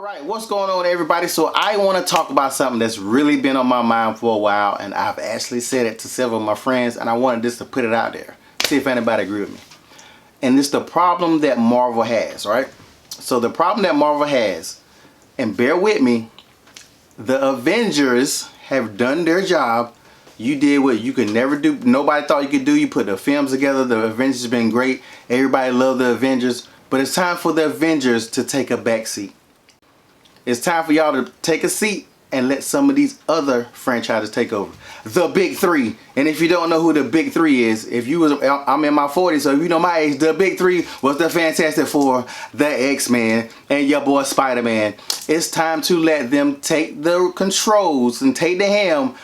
Alright, what's going on everybody? So I want to talk about something that's really been on my mind for a while, and I've actually said it to several of my friends, and I wanted just to put it out there. See if anybody agree with me. And it's the problem that Marvel has, right? So the problem that Marvel has, and bear with me, the Avengers have done their job. You did what you could never do. Nobody thought you could do. You put the films together. The Avengers have been great. Everybody loved the Avengers. But it's time for the Avengers to take a back seat. It's time for y'all to take a seat and let some of these other franchises take over. The big three. And if you don't know who the big three is, I'm in my 40s, so if you know my age, the big three was the Fantastic Four, the X-Men, and your boy Spider-Man. It's time to let them take the controls and take the helm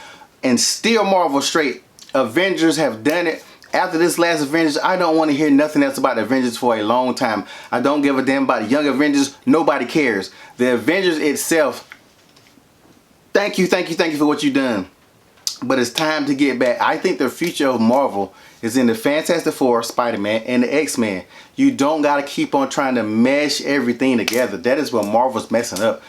and steer Marvel straight. Avengers have done it. After this last Avengers, I don't want to hear nothing else about the Avengers for a long time. I don't give a damn about the young Avengers. Nobody cares. The Avengers itself, thank you for what you've done. But it's time to get back. I think the future of Marvel is in the Fantastic Four, Spider-Man, and the X-Men. You don't got to keep on trying to mesh everything together. That is what Marvel's messing up.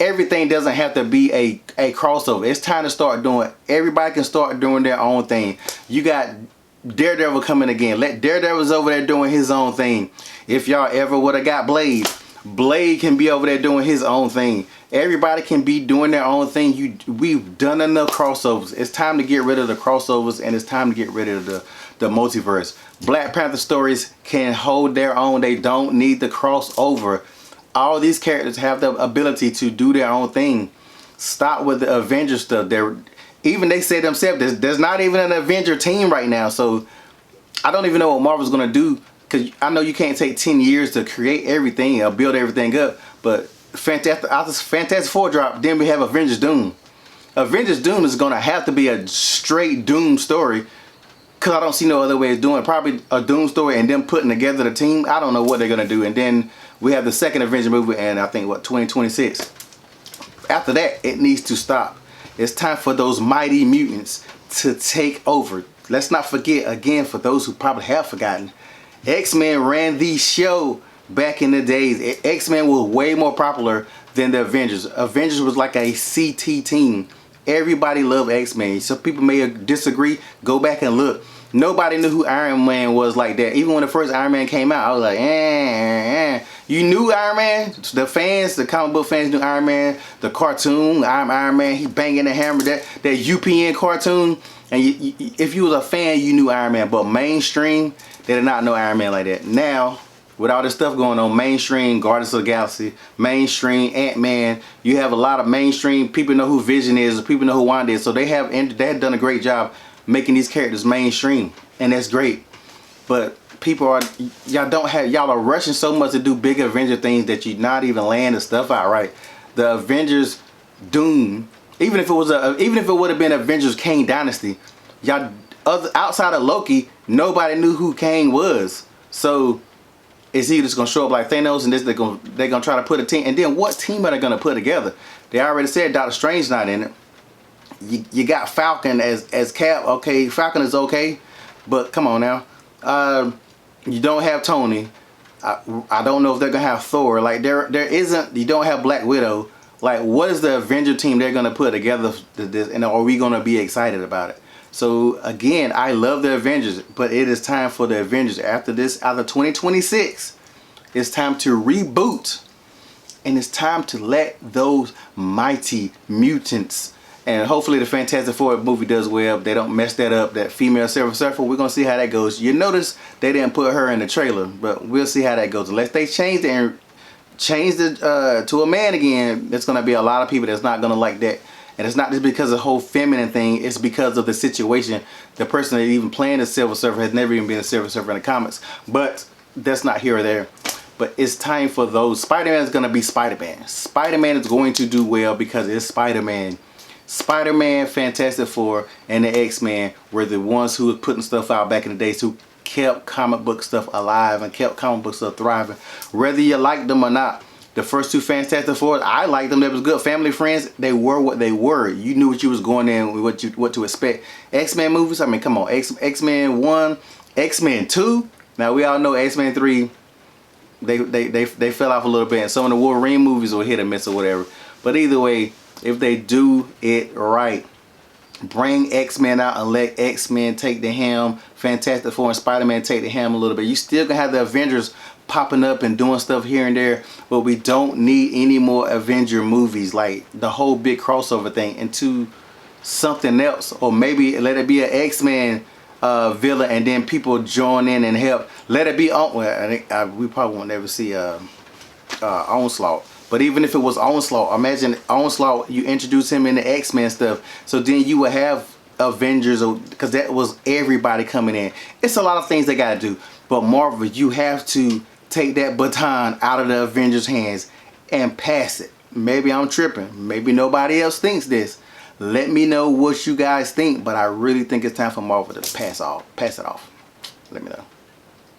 Everything doesn't have to be a crossover. It's time to start doing, everybody can start doing their own thing. You got Daredevil coming again. Let Daredevil's over there doing his own thing. If y'all ever would have got Blade, Blade can be over there doing his own thing. Everybody can be doing their own thing. We've done enough crossovers. It's time to get rid of the crossovers, and it's time to get rid of the multiverse. Black Panther stories can hold their own. They don't need the crossover. All these characters have the ability to do their own thing. Stop with the Avengers stuff. Even they say themselves, there's not even an Avenger team right now. So I don't even know what Marvel's going to do. Because I know you can't take 10 years to create everything or build everything up. But Fantastic Four drop, then we have Avengers Doom. Avengers Doom is going to have to be a straight Doom story. Because I don't see no other way of doing it. Probably a Doom story and them putting together the team. I don't know what they're going to do. And then we have the second Avenger movie, and I think, 2026. After that, it needs to stop. It's time for those mighty mutants to take over. Let's not forget, again, for those who probably have forgotten, X-Men ran the show back in the days. X-Men was way more popular than the Avengers. Avengers was like a CT team. Everybody loved X-Men. Some people may disagree. Go back and look. Nobody knew who Iron Man was like that. Even when the first Iron Man came out, I was like, You knew Iron Man? The fans, the comic book fans knew Iron Man. The cartoon, I'm Iron Man, he banging the hammer, that UPN cartoon. And if you was a fan, you knew Iron Man. But mainstream, they did not know Iron Man like that. Now, with all this stuff going on, mainstream, Guardians of the Galaxy, mainstream, Ant-Man, you have a lot of mainstream, people know who Vision is, people know who Wanda is. So they have done a great job making these characters mainstream, and that's great. But y'all are rushing so much to do big Avenger things that you're not even laying the stuff out right. The Avengers Doom, even if it would have been Avengers Kang Dynasty, y'all outside of Loki, nobody knew who Kang was. So is he just gonna show up like Thanos, and they're gonna try to put a team? And then what team are they gonna put together? They already said Doctor Strange not in it. You got Falcon as Cap. Okay, Falcon is okay, but come on now. You don't have Tony. I don't know if they're gonna have Thor. Like there isn't. You don't have Black Widow. Like, what is the Avenger team they're gonna put together to this? And are we gonna be excited about it? So again, I love the Avengers, but it is time for the Avengers after 2026. It's time to reboot, and it's time to let those mighty mutants. And hopefully the Fantastic Four movie does well. They don't mess that up. That female Silver Surfer, we're going to see how that goes. You notice they didn't put her in the trailer, but we'll see how that goes. Unless they change it and change it to a man again, there's going to be a lot of people that's not going to like that. And it's not just because of the whole feminine thing. It's because of the situation. The person that even playing the Silver Surfer has never even been a Silver Surfer in the comics. But that's not here or there. But it's time for those. Spider-Man is going to be Spider-Man. Spider-Man is going to do well because it's Spider-Man. Spider-Man, Fantastic Four, and the X-Men were the ones who were putting stuff out back in the days, who kept comic book stuff alive and kept comic book stuff thriving. Whether you liked them or not, the first two Fantastic Four, I liked them. They was good. Family friends, they were what they were. You knew what you was going in, what to expect. X-Men movies, I mean, come on. X-Men 1, X-Men 2. Now, we all know X-Men 3 they fell off a little bit, and some of the Wolverine movies were hit or miss or whatever. But either way, if they do it right, bring X-Men out and let X-Men take the helm, Fantastic Four and Spider-Man take the helm a little bit. You still gonna have the Avengers popping up and doing stuff here and there, but we don't need any more Avenger movies, like the whole big crossover thing, into something else. Or maybe let it be an X-Men villain, and then people join in and help. Let it be on. Well, I think we probably won't ever see Onslaught. But even if it was Onslaught, imagine Onslaught, you introduce him in the X-Men stuff, so then you would have Avengers, because that was everybody coming in. It's a lot of things they gotta do, but Marvel, you have to take that baton out of the Avengers' hands and pass it. Maybe I'm tripping. Maybe nobody else thinks this. Let me know what you guys think, but I really think it's time for Marvel to pass it off. Let me know.